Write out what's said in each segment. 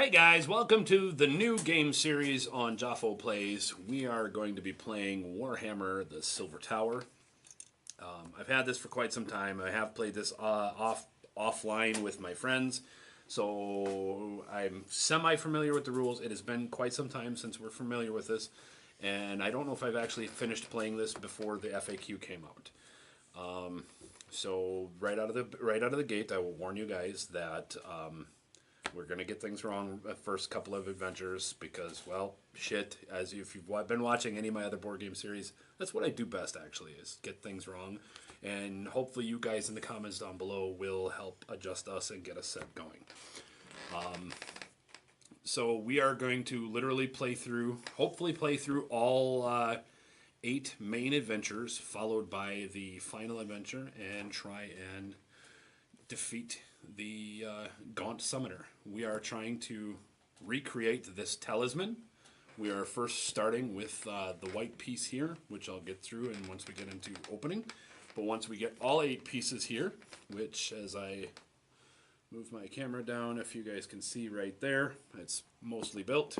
Hey guys, welcome to the new game series on Jafo Plays. We are going to be playing Warhammer the Silver Tower. I've had this for quite some time. I have played this offline with my friends, so I'm semi-familiar with the rules. It has been quite some time since we're familiar with this, and I don't know if I've actually finished playing this before the FAQ came out. So right out of the gate, I will warn you guys that we're going to get things wrong the first couple of adventures because, well, shit, as if you've been watching any of my other board game series, that's what I do best, actually, is get things wrong. And hopefully you guys in the comments down below will help adjust us and get us set going. So we are going to literally hopefully play through all 8 main adventures, followed by the final adventure, and try and defeat the Gaunt Summoner. We are trying to recreate this talisman. We are first starting with the white piece here, which I'll get through and once we get into opening. But once we get all 8 pieces here, which as I move my camera down, if you guys can see right there, it's mostly built.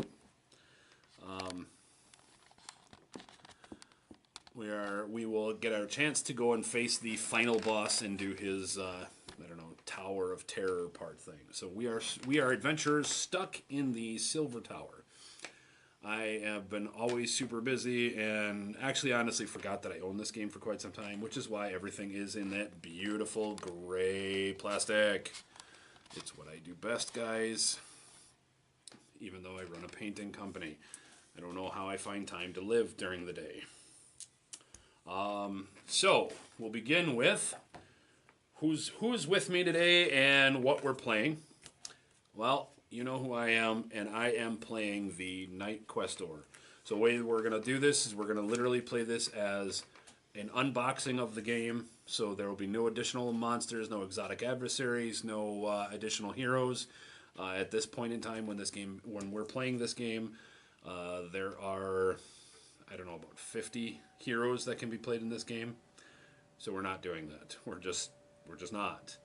We will get our chance to go and face the final boss and do his I don't know, Tower of Terror part thing. So we are adventurers stuck in the Silver Tower. I have been always super busy and actually honestly forgot that I own this game for quite some time, which is why everything is in that beautiful gray plastic. It's what I do best, guys. Even though I run a painting company, I don't know how I find time to live during the day. So we'll begin with who's with me today and what we're playing. Well, you know who I am, and I am playing the Knight Questor. So the way we're going to do this is we're going to literally play this as an unboxing of the game. So there will be no additional monsters, no exotic adversaries, no additional heroes. At this point in time when we're playing this game, there are, I don't know, about 50 heroes that can be played in this game. So we're not doing that. We're just not.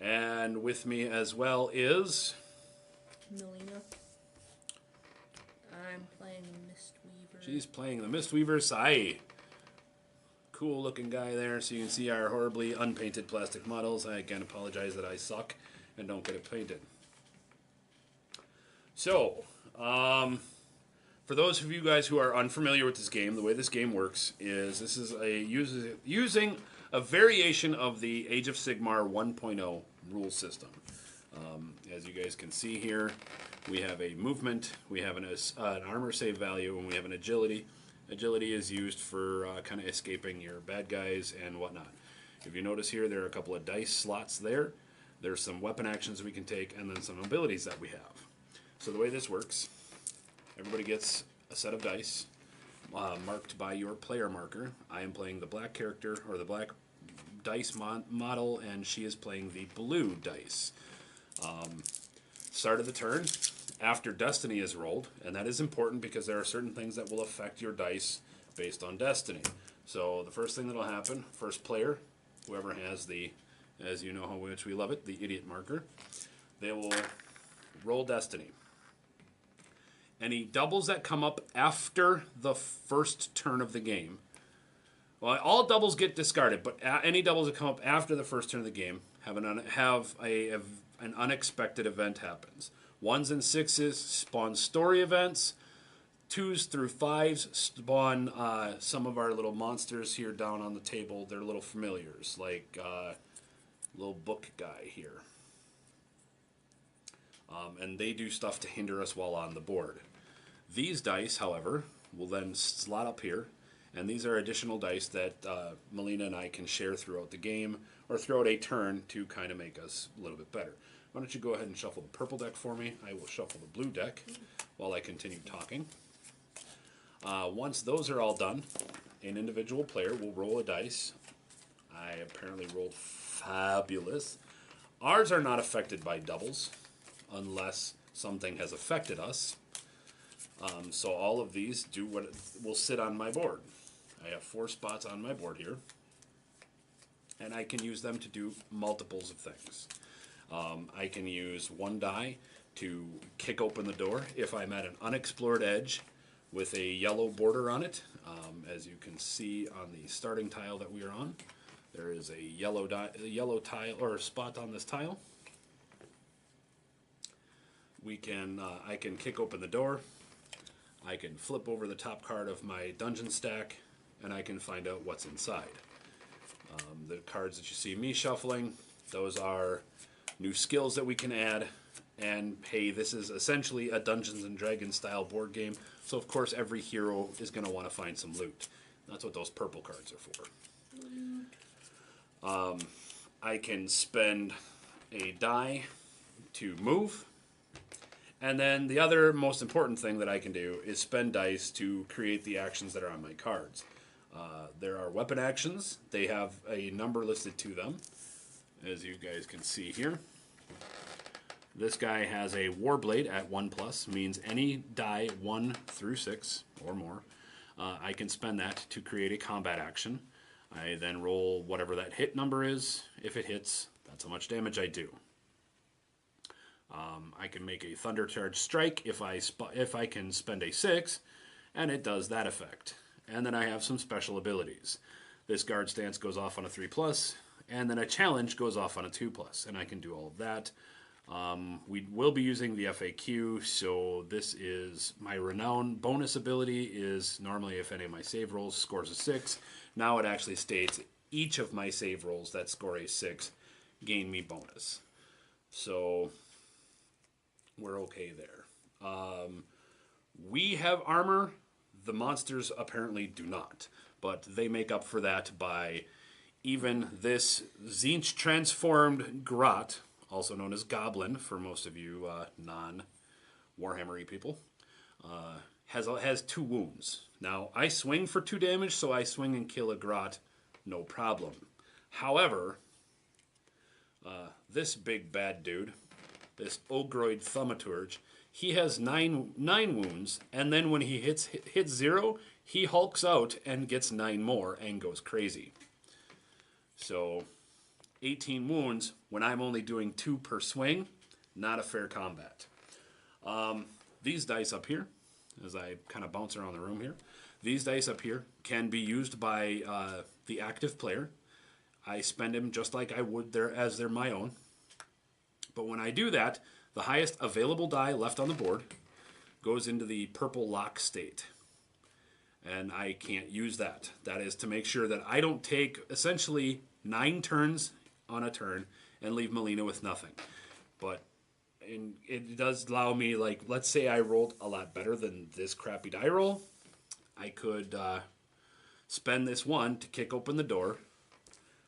And with me as well is Melina. I'm playing the Mistweaver. She's playing the Mistweaver. Sai. Cool looking guy there. So you can see our horribly unpainted plastic models. I again apologize that I suck and don't get it painted. So, for those of you guys who are unfamiliar with this game, the way this game works is this is using a variation of the Age of Sigmar 1.0 rule system. As you guys can see here, we have a movement, we have an armor save value, and we have an agility. Agility is used for kind of escaping your bad guys and whatnot. If you notice here, there are a couple of dice slots there. There's some weapon actions we can take, and then some abilities that we have. So the way this works, everybody gets a set of dice marked by your player marker. I am playing the black character, or the black dice model, and she is playing the blue dice. Start of the turn, after Destiny is rolled, and that is important because there are certain things that will affect your dice based on Destiny. So the first thing that will happen, first player, whoever has the, as you know how much we love it, the idiot marker, they will roll Destiny. Any doubles that come up after the first turn of the game, well, all doubles get discarded, but any doubles that come up after the first turn of the game have an unexpected event happens. 1s and 6s spawn story events. 2s through 5s spawn some of our little monsters here down on the table. They're little familiars, like little book guy here. And they do stuff to hinder us while on the board. These dice, however, will then slot up here, and these are additional dice that Melina and I can share throughout the game, or throughout a turn to kind of make us a little bit better. Why don't you go ahead and shuffle the purple deck for me? I will shuffle the blue deck while I continue talking. Once those are all done, an individual player will roll a dice. I apparently rolled fabulous. Ours are not affected by doubles, unless something has affected us. So all of these do what will sit on my board. I have 4 spots on my board here, and I can use them to do multiples of things. I can use 1 die to kick open the door if I'm at an unexplored edge with a yellow border on it. As you can see on the starting tile that we are on, there is a yellow tile or a spot on this tile. I can kick open the door. I can flip over the top card of my dungeon stack, and I can find out what's inside. The cards that you see me shuffling, those are new skills that we can add. And hey, this is essentially a Dungeons and Dragons style board game, so of course every hero is going to want to find some loot. That's what those purple cards are for. I can spend a die to move, and then the other most important thing that I can do is spend dice to create the actions that are on my cards. There are weapon actions. They have a number listed to them, as you guys can see here. This guy has a Warblade at 1+, means any die 1 through 6 or more, I can spend that to create a combat action. I then roll whatever that hit number is. If it hits, that's how much damage I do. I can make a Thunder Charge Strike if I can spend a 6, and it does that effect. And then I have some special abilities. This Guard Stance goes off on a 3+, and then a Challenge goes off on a 2+, and I can do all of that. We will be using the FAQ, so this is my Renown bonus ability is normally if any of my save rolls scores a 6. Now it actually states each of my save rolls that score a 6 gain me bonus. So we're okay there. We have armor. The monsters apparently do not, but they make up for that by even this Tzeentch transformed Grot, also known as Goblin for most of you non-Warhammer-y people, has 2 wounds. Now, I swing for 2 damage, so I swing and kill a Grot, no problem. However, this big bad dude, this Ogroid Thaumaturge, he has 9 wounds, and then when he hits 0, he hulks out and gets 9 more and goes crazy. So 18 wounds when I'm only doing 2 per swing, not a fair combat. These dice up here, as I kind of bounce around the room here, these dice up here can be used by the active player. I spend them just like I would as they're my own. But when I do that, the highest available die left on the board goes into the purple lock state. And I can't use that. That is to make sure that I don't take essentially 9 turns on a turn and leave Melina with nothing. But it does allow me, like, let's say I rolled a lot better than this crappy die roll. I could spend this 1 to kick open the door.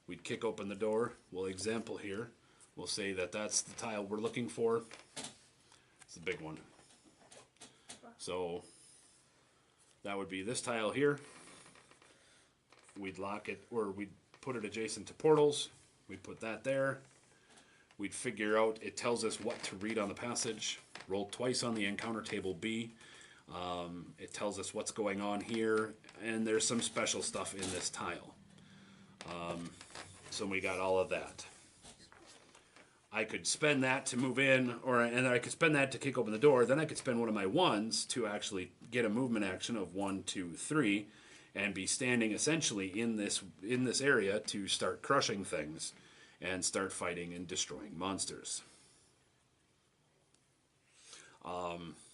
We'd kick open the door. We'll example here. We'll say that that's the tile we're looking for. It's the big one. So that would be this tile here. We'd lock it, or we'd put it adjacent to portals. We'd put that there. We'd figure out, it tells us what to read on the passage. Roll twice on the encounter table B. It tells us what's going on here, and there's some special stuff in this tile. So we got all of that. I could spend that to move in, and I could spend that to kick open the door. Then I could spend one of my 1s to actually get a movement action of 1, 2, 3, and be standing essentially in this area to start crushing things and start fighting and destroying monsters.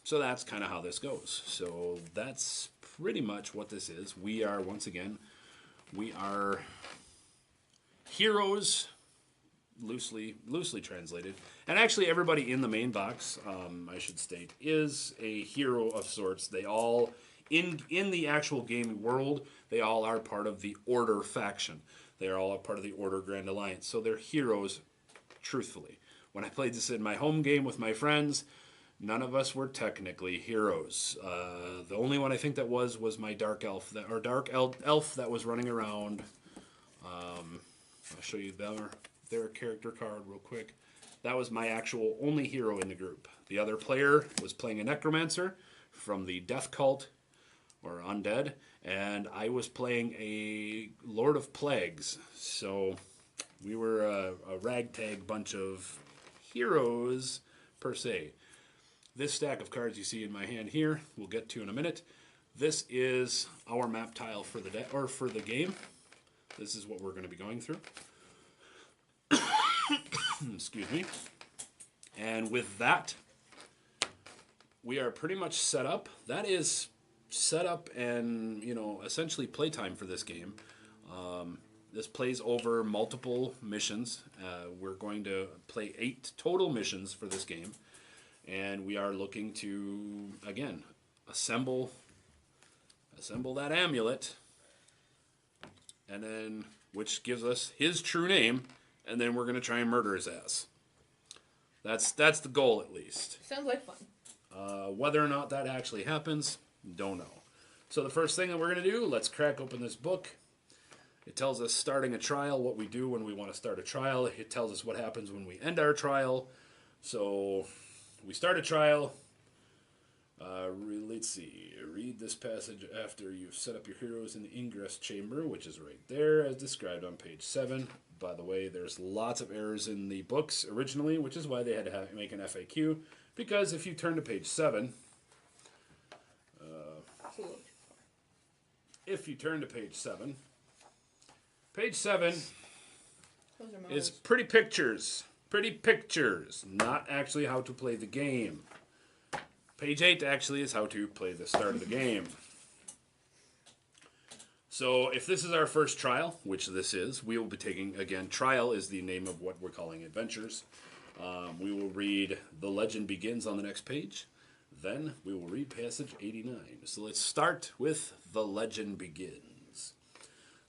So that's kind of how this goes. So that's pretty much what this is. We are, once again, we are heroes, loosely translated. And actually everybody in the main box, I should state, is a hero of sorts. They all, in the actual game world, they all are part of the Order faction. They are all a part of the Order Grand Alliance. So they're heroes, truthfully. When I played this in my home game with my friends, none of us were technically heroes. The only one I think that was my dark elf, elf that was running around. I'll show you their character card real quick. That was my actual only hero in the group. The other player was playing a necromancer from the Death Cult, or Undead, and I was playing a Lord of Plagues. So we were a ragtag bunch of heroes, per se. This stack of cards you see in my hand here, we'll get to in a minute. This is our map tile for the game. This is what we're going to be going through. Excuse me. And with that, we are pretty much set up. That is set up and, essentially playtime for this game. This plays over multiple missions. We're going to play 8 total missions for this game. And we are looking to, again, assemble that amulet, and then, which gives us his true name, and then we're going to try and murder his ass. That's the goal, at least. Sounds like fun. Whether or not that actually happens, don't know. So the first thing that we're going to do, let's crack open this book. It tells us starting a trial, what we do when we want to start a trial. It tells us what happens when we end our trial. So we start a trial. Let's see. Read this passage after you've set up your heroes in the ingress chamber, which is right there as described on page 7. By the way, there's lots of errors in the books originally, which is why they had to make an FAQ. Because if you turn to page 7, page 7 is pretty pictures. Pretty pictures, not actually how to play the game. Page 8 actually is how to play the start of the game. So if this is our first trial, which this is, we will be taking, again, trial is the name of what we're calling adventures. We will read The Legend Begins on the next page. Then we will read passage 89. So let's start with The Legend Begins.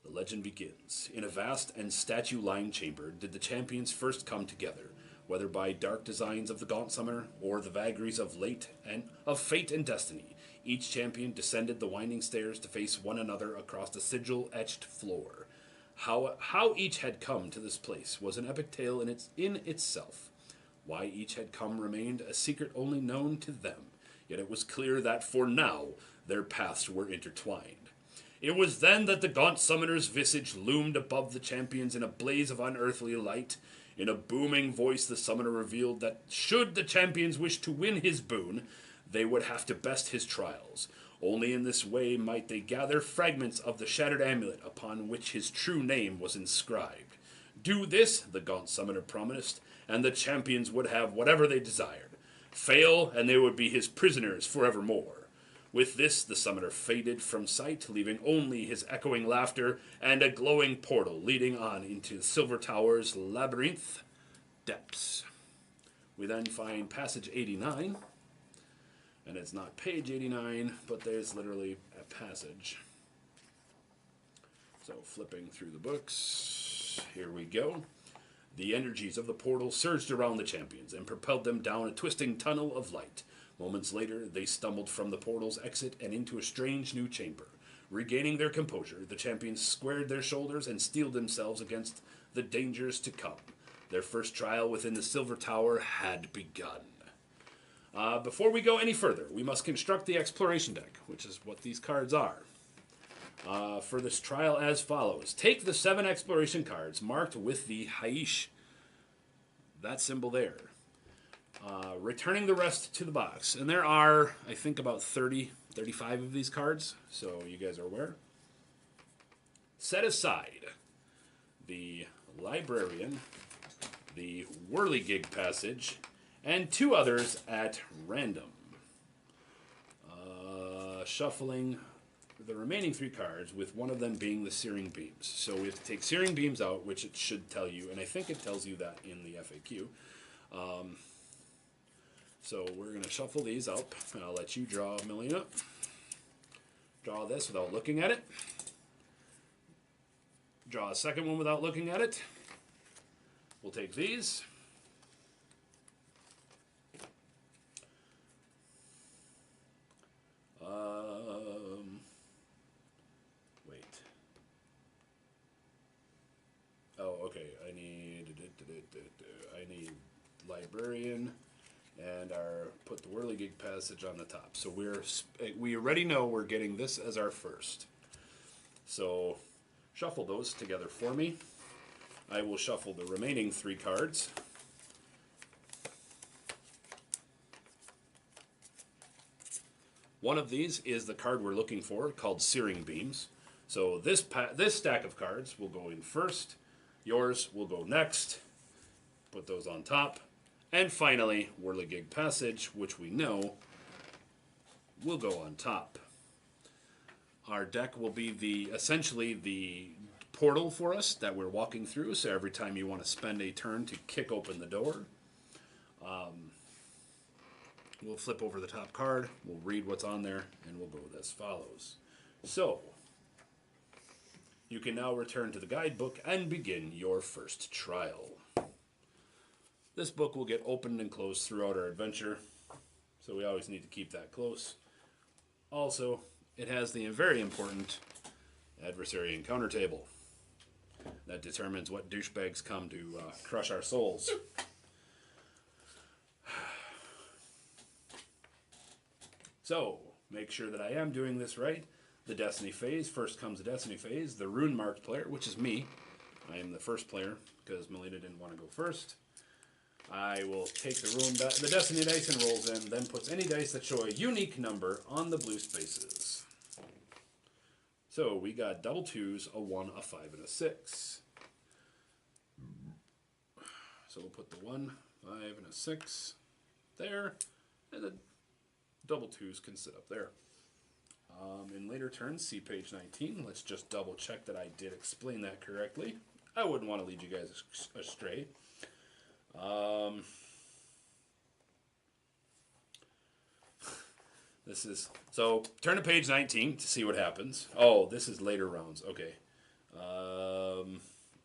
The legend begins. In a vast and statue-lined chamber did the champions first come together, whether by dark designs of the Gaunt Summoner or the vagaries of fate and destiny. Each champion descended the winding stairs to face one another across the sigil-etched floor. How each had come to this place was an epic tale in itself. Why each had come remained a secret only known to them, yet it was clear that for now their paths were intertwined. It was then that the Gaunt Summoner's visage loomed above the champions in a blaze of unearthly light. In a booming voice, the Summoner revealed that should the champions wish to win his boon, they would have to best his trials. Only in this way might they gather fragments of the shattered amulet upon which his true name was inscribed. Do this, the Gaunt Summoner promised, and the champions would have whatever they desired. Fail, and they would be his prisoners forevermore. With this, the Summoner faded from sight, leaving only his echoing laughter and a glowing portal leading on into the Silver Tower's labyrinth depths. We then find passage 89, and it's not page 89, but there's literally a passage. So flipping through the books, here we go. The energies of the portal surged around the champions and propelled them down a twisting tunnel of light. Moments later, they stumbled from the portal's exit and into a strange new chamber. Regaining their composure, the champions squared their shoulders and steeled themselves against the dangers to come. Their first trial within the Silver Tower had begun. Before we go any further, we must construct the exploration deck, which is what these cards are. For this trial as follows. Take the 7 exploration cards marked with the Hysh, that symbol there. Returning the rest to the box. And there are, I think, about 35 of these cards, so you guys are aware. Set aside the Librarian, the Whirligig Passage, and 2 others at random. Shuffling the remaining 3 cards, with one of them being the Searing Beams. So we have to take Searing Beams out, which it should tell you, and I think it tells you that in the FAQ. So we're going to shuffle these up, and I'll let you draw, Melina. Draw this without looking at it. Draw a second one without looking at it. We'll take these. Wait. Oh, okay. I need Librarian. And put the Whirligig Passage on the top. So we already know we're getting this as our first. So shuffle those together for me. I will shuffle the remaining 3 cards. One of these is the card we're looking for, called Searing Beams. So this stack of cards will go in first. Yours will go next. Put those on top. And finally, Whirligig Passage, which we know will go on top. Our deck will be essentially the portal for us that we're walking through. So every time you want to spend a turn to kick open the door, we'll flip over the top card, we'll read what's on there, and we'll go as follows. So, you can now return to the guidebook and begin your first trial. This book will get opened and closed throughout our adventure, so we always need to keep that close. Also, it has the very important adversary encounter table that determines what douchebags come to crush our souls. So, make sure that I am doing this right. The Destiny phase. First comes the Destiny phase. The Rune Marked player, which is me. I am the first player because Melina didn't want to go first. I will take the Destiny dice and rolls in, then puts any dice that show a unique number on the blue spaces. So, we got double 2s, a 1, a 5, and a 6. So, we'll put the 1, 5, and a 6 there, and then double 2s can sit up there. In later turns, see page 19. Let's just double check that I did explain that correctly. I wouldn't want to lead you guys astray. So turn to page 19 to see what happens. Oh, this is later rounds. Okay.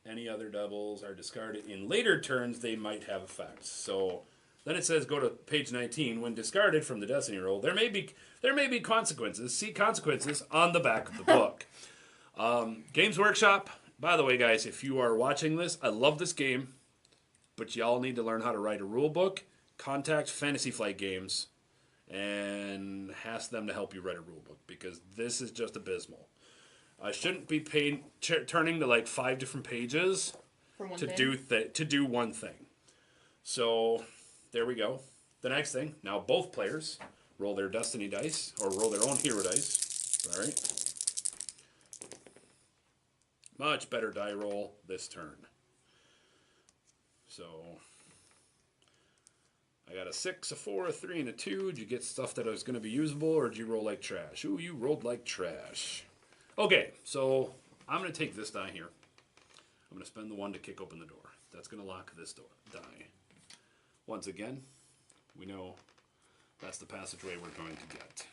Any other doubles are discarded in later turns. They might have effects. So then it says go to page 19. When discarded from the Destiny roll, there may be consequences. See consequences on the back of the book. Games Workshop. By the way, guys, if you are watching this, I love this game, but y'all need to learn how to write a rule book. Contact Fantasy Flight Games and ask them to help you write a rule book, because this is just abysmal. I shouldn't be turning to like 5 different pages to do one thing. So there we go. The next thing, now both players roll their Destiny dice, or roll their own hero dice. All right. Much better die roll this turn. So I got a 6, a 4, a 3, and a 2. Did you get stuff that was going to be usable, or did you roll like trash? Ooh, you rolled like trash. Okay, so I'm going to take this die here. I'm going to spend the 1 to kick open the door. That's going to lock this door die. Once again, we know that's the passageway we're going to get.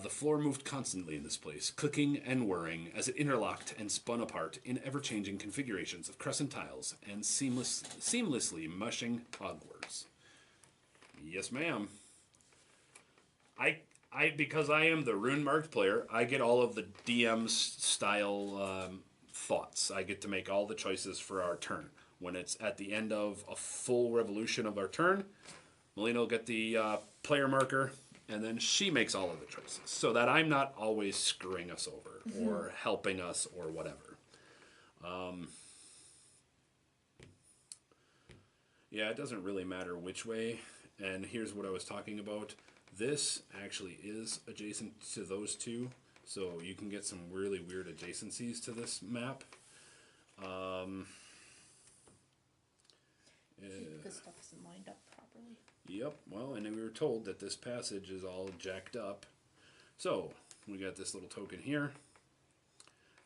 The floor moved constantly in this place, clicking and whirring as it interlocked and spun apart in ever-changing configurations of crescent tiles and seamlessly mushing cogwarts. Yes, ma'am. Because I am the Rune Marked player, I get all of the DM's style thoughts. I get to make all the choices for our turn. When it's at the end of a full revolution of our turn, Melina will get the player marker, and then she makes all of the choices, so that I'm not always screwing us over or helping us or whatever. Yeah, it doesn't really matter which way. And here's what I was talking about. This actually is adjacent to those two, so you can get some really weird adjacencies to this map. This stuff isn't lined up properly. Yep, well, and we were told that this passage is all jacked up. So, we got this little token here.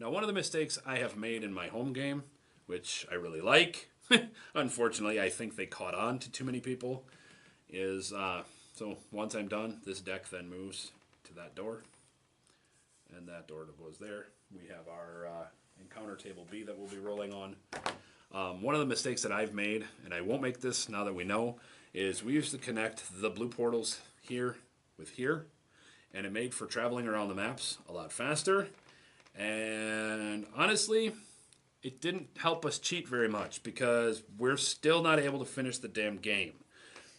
Now, one of the mistakes I have made in my home game, which I really like, unfortunately, I think they caught on to too many people, is, so once I'm done, this deck then moves to that door, and that door goes there. We have our encounter table B that we'll be rolling on. One of the mistakes that I've made, and I won't make this now that we know, is we used to connect the blue portals here with here, and it made for traveling around the maps a lot faster. And honestly, it didn't help us cheat very much, because we're still not able to finish the damn game.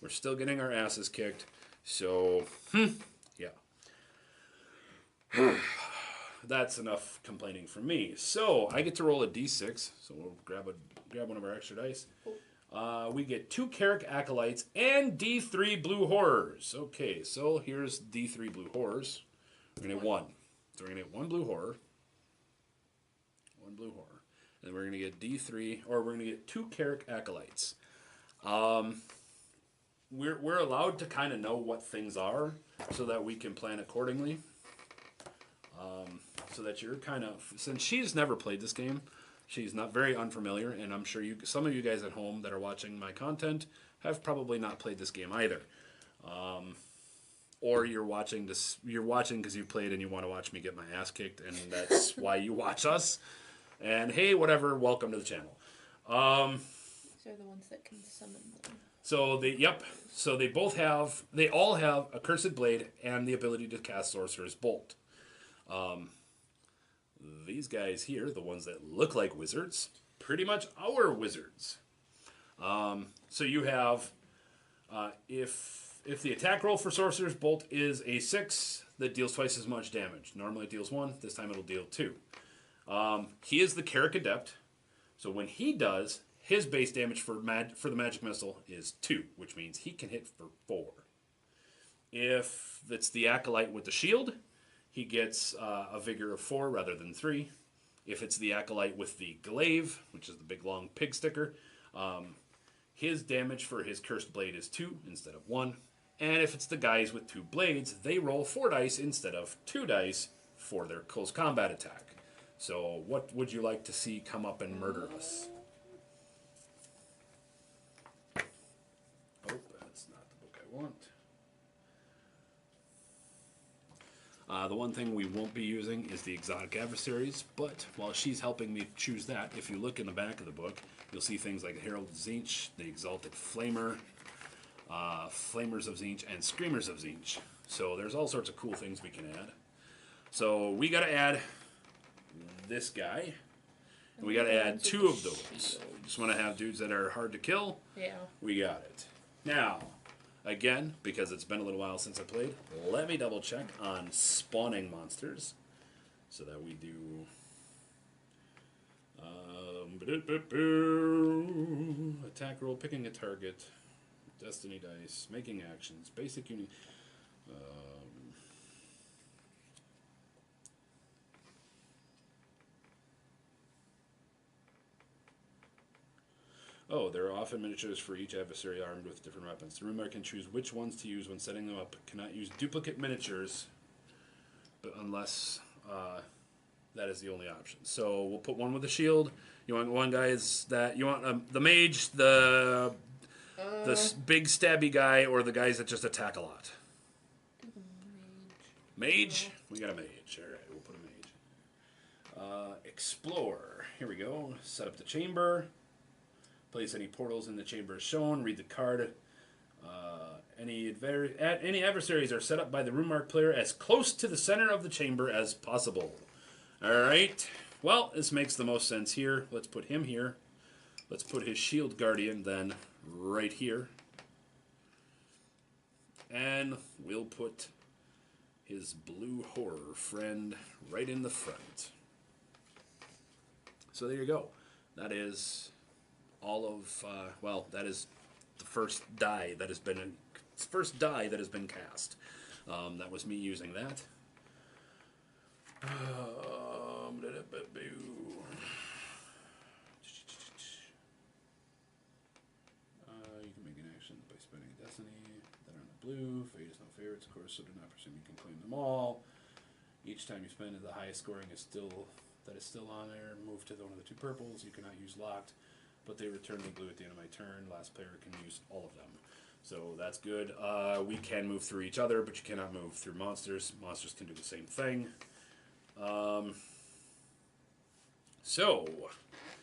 We're still getting our asses kicked. So, yeah. That's enough complaining from me. So, I get to roll a d6. So, we'll grab one of our extra dice. We get 2 Carrick Acolytes and D3 Blue Horrors. Okay, so here's D3 Blue Horrors. We're going to get 1. So we're going to get 1 Blue Horror. 1 Blue Horror. And then we're going to get D3, or we're going to get 2 Carrick Acolytes. We're allowed to kind of know what things are so that we can plan accordingly. So that you're kind of, since she's never played this game, she's not very unfamiliar, and I'm sure some of you guys at home that are watching my content have probably not played this game either. Or you're watching because you played and you want to watch me get my ass kicked, and that's why you watch us. And hey, whatever, welcome to the channel. These are the ones that can summon them. So they all have a Cursed Blade and the ability to cast Sorcerer's Bolt. These guys here, the ones that look like wizards, pretty much our wizards. So you have, if the attack roll for Sorcerer's Bolt is a 6, that deals twice as much damage. Normally it deals 1, this time it'll deal 2. He is the Carrick Adept, so when he does, his base damage for the magic missile is 2, which means he can hit for 4. If it's the Acolyte with the shield, he gets a vigor of 4 rather than 3. If it's the Acolyte with the glaive, which is the big long pig sticker, his damage for his Cursed Blade is 2 instead of 1. And if it's the guys with 2 blades, they roll 4 dice instead of 2 dice for their close combat attack. So what would you like to see come up and murder us? Oh, that's not the book I want. The one thing we won't be using is the exotic adversaries, but while she's helping me choose that, if you look in the back of the book, you'll see things like Herald of Tzeentch, the Exalted Flamer, Flamers of Tzeentch, and Screamers of Tzeentch. So there's all sorts of cool things we can add. So we got to add this guy, and we got to add 2 of those. Just want to have dudes that are hard to kill. Yeah. We got it. Now, again, because it's been a little while since I played, let me double check on spawning monsters so that we do attack roll, picking a target, destiny dice, making actions, basic unit. Oh, there are often miniatures for each adversary armed with different weapons. The ruler can choose which ones to use when setting them up. Cannot use duplicate miniatures, but unless that is the only option. So we'll put one with a shield. You want one guy is that you want the mage, the big stabby guy, or the guys that just attack a lot. Mage. We got a mage. All right, we'll put a mage. Explore. Here we go. Set up the chamber. Place any portals in the chamber as shown. Read the card. Any adversaries are set up by the rune mark player as close to the center of the chamber as possible. Alright. Well, this makes the most sense here. Let's put him here. Let's put his shield guardian then right here. And we'll put his blue horror friend right in the front. So there you go. That is all of, that is the first die that has been cast. That was me using that. You can make an action by spending a destiny. That on the blue. Fate is no favorites, of course, so do not presume you can claim them all. Each time you spend it, the highest scoring is still on there. Move to one of the 2 purples. You cannot use locked, but they return the blue at the end of my turn. Last player can use all of them. So that's good. We can move through each other, but you cannot move through monsters. Monsters can do the same thing. I'm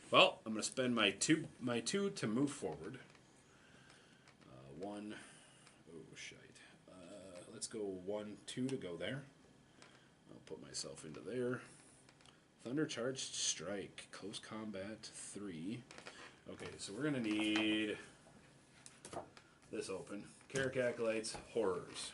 going to spend my two to move forward. Let's go 1, 2 to go there. I'll put myself into there. Thunder Charged Strike, Close Combat 3. Okay, so we're going to need this open. Carrick Acolytes, Horrors.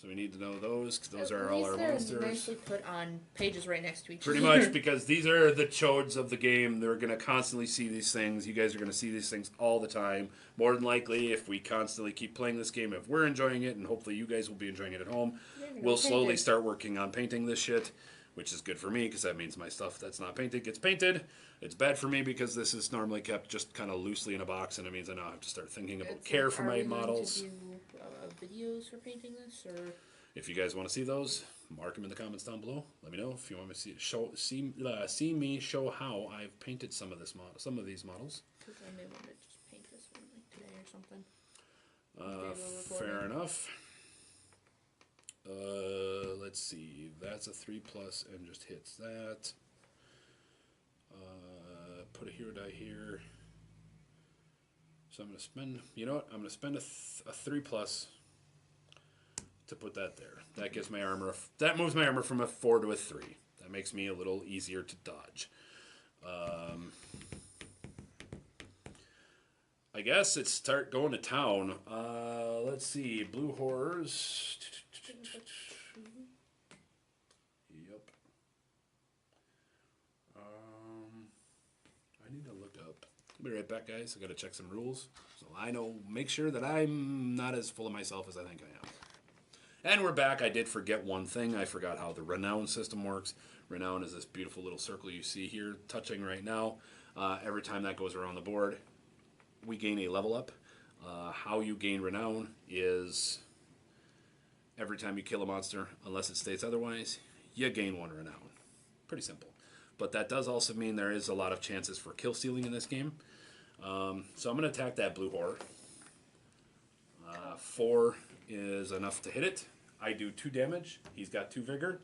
So we need to know those, because those At are all least our they're monsters. nicely put on pages right next to each Pretty other. much, because these are the chodes of the game. They're going to constantly see these things. You guys are going to see these things all the time. More than likely, if we constantly keep playing this game, if we're enjoying it, and hopefully you guys will be enjoying it at home, we'll slowly start working on painting this shit, which is good for me, because that means my stuff that's not painted gets painted. It's bad for me, because this is normally kept just kind of loosely in a box, and it means I now have to start thinking about care for my models. Are we going to do videos for painting this, or... If you guys want to see those, mark them in the comments down below. Let me know if you want me to see me show how I've painted some of these models. Because I may want to just paint this one like today or something. Fair enough. Let's see. That's a 3+ and just hits that. Put a hero die here. So I'm going to spend. You know what? I'm going to spend a 3+ to put that there. That gives my armor. That moves my armor from a 4 to a 3. That makes me a little easier to dodge. I guess it's start going to town. Let's see. Blue horrors. Yep. I need to look up. I'll be right back, guys. I got to check some rules, so I know. Make sure that I'm not as full of myself as I think I am. And we're back. I did forget one thing. I forgot how the renown system works. Renown is this beautiful little circle you see here touching right now. Every time that goes around the board, we gain a level up. How you gain renown is every time you kill a monster, unless it states otherwise, you gain 1 renown. Pretty simple. But that does also mean there is a lot of chances for kill stealing in this game. So I'm going to attack that blue horror. 4 is enough to hit it. I do 2 damage. He's got 2 vigor.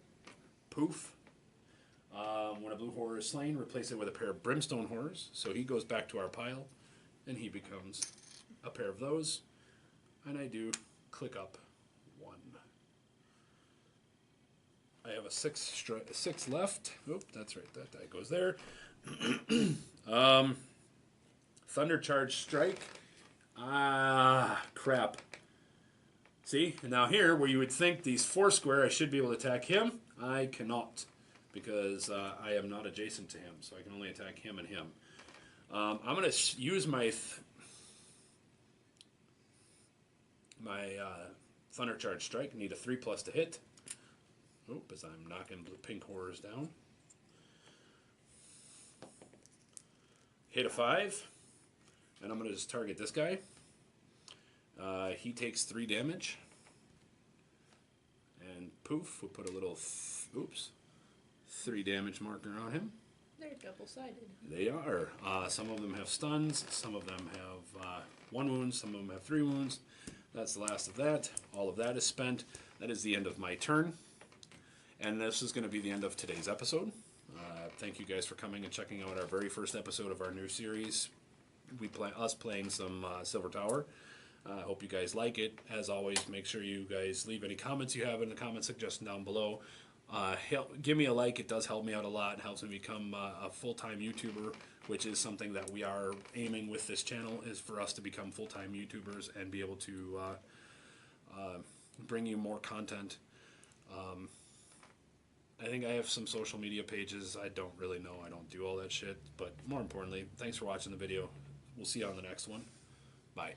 Poof. When a blue horror is slain, replace it with a pair of brimstone horrors. So he goes back to our pile, and he becomes a pair of those. And I do click up 1. I have a 6 left. Oop, that's right. That die goes there. Thunder Charge Strike. Crap. See, and now here, where you would think these 4 square, I should be able to attack him, I cannot, because I am not adjacent to him, so I can only attack him and him. I'm going to use my Thunder Charge Strike. Need a 3+ to hit. Oop, as I'm knocking pink horrors down. Hit a 5, and I'm going to just target this guy. He takes 3 damage. And poof, we'll put a little, 3 damage marker on him. They're double-sided. They are. Some of them have stuns, some of them have 1 wound, some of them have 3 wounds. That's the last of that. All of that is spent. That is the end of my turn. And this is going to be the end of today's episode. Thank you guys for coming and checking out our very first episode of our new series. Us playing some Silver Tower. I hope you guys like it. As always, make sure you guys leave any comments you have in the comment suggestion down below. Give me a like. It does help me out a lot. It helps me become a full-time YouTuber, which is something that we are aiming with this channel, is for us to become full-time YouTubers and be able to bring you more content. I think I have some social media pages. I don't really know. I don't do all that shit. But more importantly, thanks for watching the video. We'll see you on the next one. Bye.